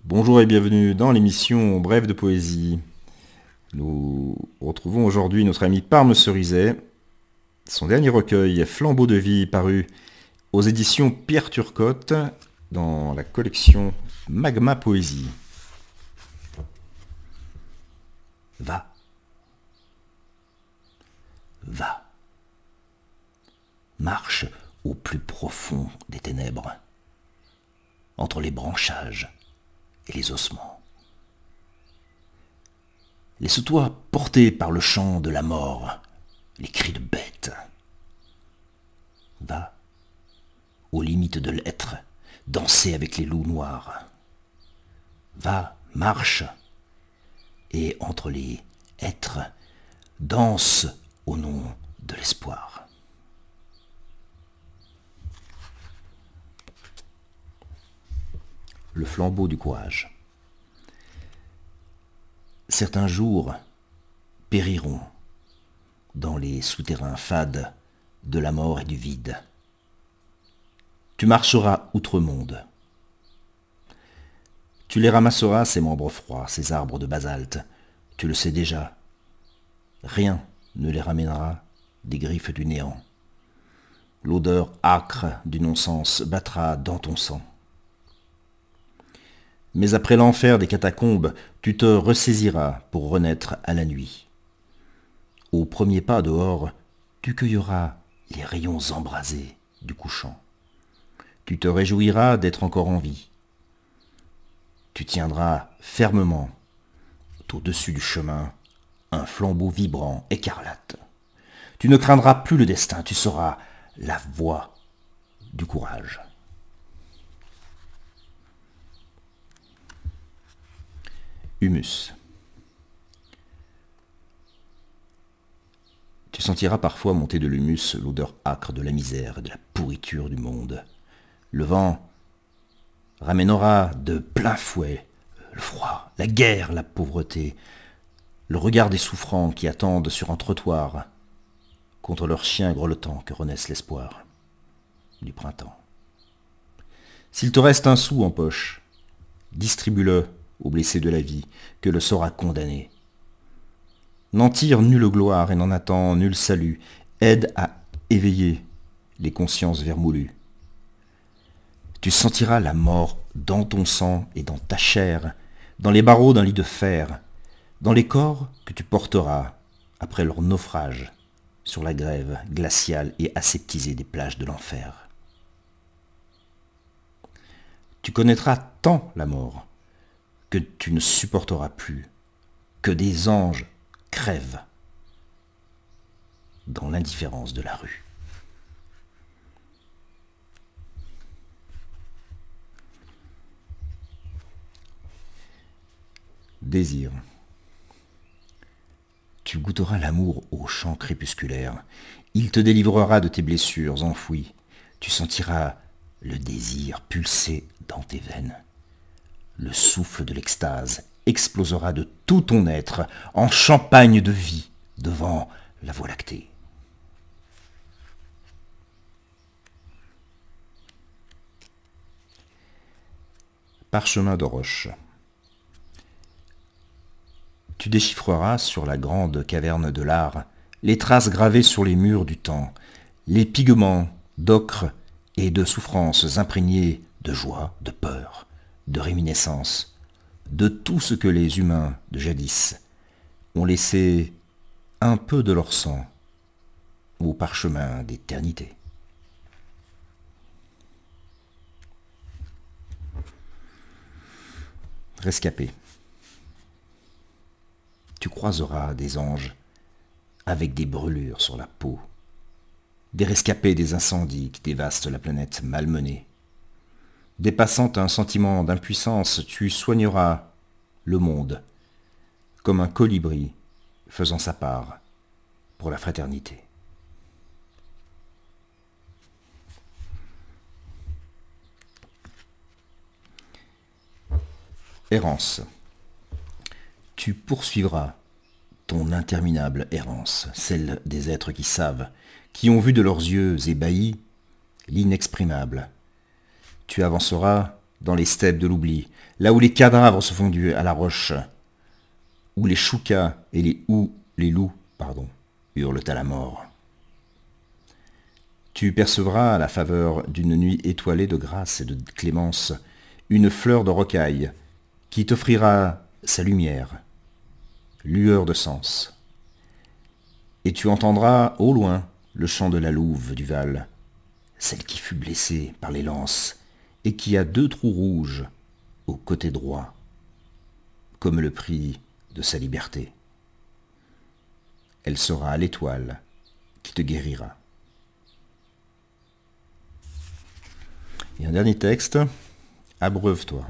Bonjour et bienvenue dans l'émission Brève de poésie. Nous retrouvons aujourd'hui notre ami Parme Cerizet. Son dernier recueil, Flambeau de vie, paru aux éditions Pierre Turcotte dans la collection Magma Poésie. Va. Va. Marche au plus profond des ténèbres, entre les branchages et les ossements. Laisse-toi porter par le chant de la mort, les cris de bêtes. Va, aux limites de l'être, danser avec les loups noirs. Va, marche, et entre les êtres, danse au nom de l'espoir. Le flambeau du courage. Certains jours périront dans les souterrains fades de la mort et du vide. Tu marcheras outre-monde. Tu les ramasseras, ces membres froids, ces arbres de basalte. Tu le sais déjà. Rien ne les ramènera des griffes du néant. L'odeur âcre du non-sens battra dans ton sang. Mais après l'enfer des catacombes, tu te ressaisiras pour renaître à la nuit. Au premier pas dehors, tu cueilleras les rayons embrasés du couchant. Tu te réjouiras d'être encore en vie. Tu tiendras fermement au-dessus du chemin un flambeau vibrant, écarlate. Tu ne craindras plus le destin, tu seras la voix du courage. Humus. Tu sentiras parfois monter de l'humus l'odeur âcre de la misère et de la pourriture du monde. Le vent ramènera de plein fouet le froid, la guerre, la pauvreté, le regard des souffrants qui attendent sur un trottoir contre leurs chiens grelottants que renaisse l'espoir du printemps. S'il te reste un sou en poche, distribue-le aux blessés de la vie, que le sort a condamné. N'en tire nulle gloire et n'en attend nul salut. Aide à éveiller les consciences vermoulues. Tu sentiras la mort dans ton sang et dans ta chair, dans les barreaux d'un lit de fer, dans les corps que tu porteras après leur naufrage sur la grève glaciale et aseptisée des plages de l'enfer. Tu connaîtras tant la mort que tu ne supporteras plus, que des anges crèvent dans l'indifférence de la rue. Désir. Tu goûteras l'amour au chant crépusculaire. Il te délivrera de tes blessures enfouies. Tu sentiras le désir pulser dans tes veines. Le souffle de l'extase explosera de tout ton être en champagne de vie devant la Voie lactée. Parchemin de roche. Tu déchiffreras sur la grande caverne de l'art les traces gravées sur les murs du temps, les pigments d'ocre et de souffrances imprégnées de joie, de peur, de réminiscence, de tout ce que les humains de jadis ont laissé un peu de leur sang au parchemin d'éternité. Rescapé. Tu croiseras des anges avec des brûlures sur la peau, des rescapés des incendies qui dévastent la planète malmenée. Dépassant un sentiment d'impuissance, tu soigneras le monde comme un colibri faisant sa part pour la fraternité. Errance. Tu poursuivras ton interminable errance, celle des êtres qui savent, qui ont vu de leurs yeux ébahis l'inexprimable. Tu avanceras dans les steppes de l'oubli, là où les cadavres se fondus à la roche, où les choucas et les loups, hurlent à la mort. Tu percevras à la faveur d'une nuit étoilée de grâce et de clémence une fleur de rocaille qui t'offrira sa lumière, lueur de sens. Et tu entendras au loin le chant de la louve du Val, celle qui fut blessée par les lances et qui a 2 trous rouges au côté droit, comme le prix de sa liberté. Elle sera l'étoile qui te guérira. Et un dernier texte, abreuve-toi.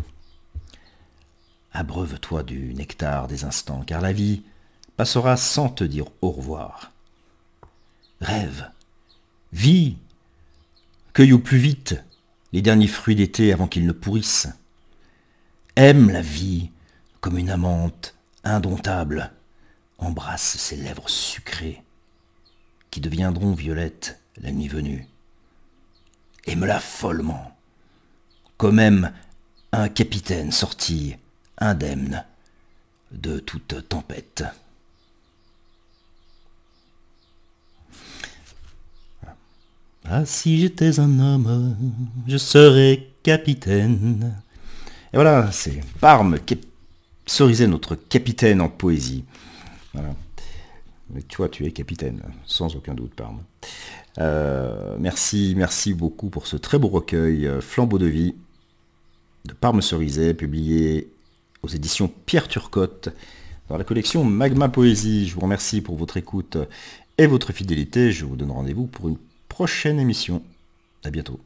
Abreuve-toi du nectar des instants, car la vie passera sans te dire au revoir. Rêve, vis, cueille au plus vite les derniers fruits d'été avant qu'ils ne pourrissent. Aime la vie comme une amante indomptable. Embrasse ses lèvres sucrées qui deviendront violettes la nuit venue. Aime-la follement, comme aime un capitaine sorti indemne de toute tempête. Ah, si j'étais un homme, je serais capitaine. Et voilà, c'est Parme qui Cerizet, notre capitaine en poésie. Voilà. Mais tu vois, tu es capitaine, sans aucun doute, Parme. Merci beaucoup pour ce très beau recueil, Flambeau de vie, de Parme Cerizet, publié aux éditions Pierre Turcotte, dans la collection Magma Poésie. Je vous remercie pour votre écoute et votre fidélité. Je vous donne rendez-vous pour une prochaine émission. À bientôt.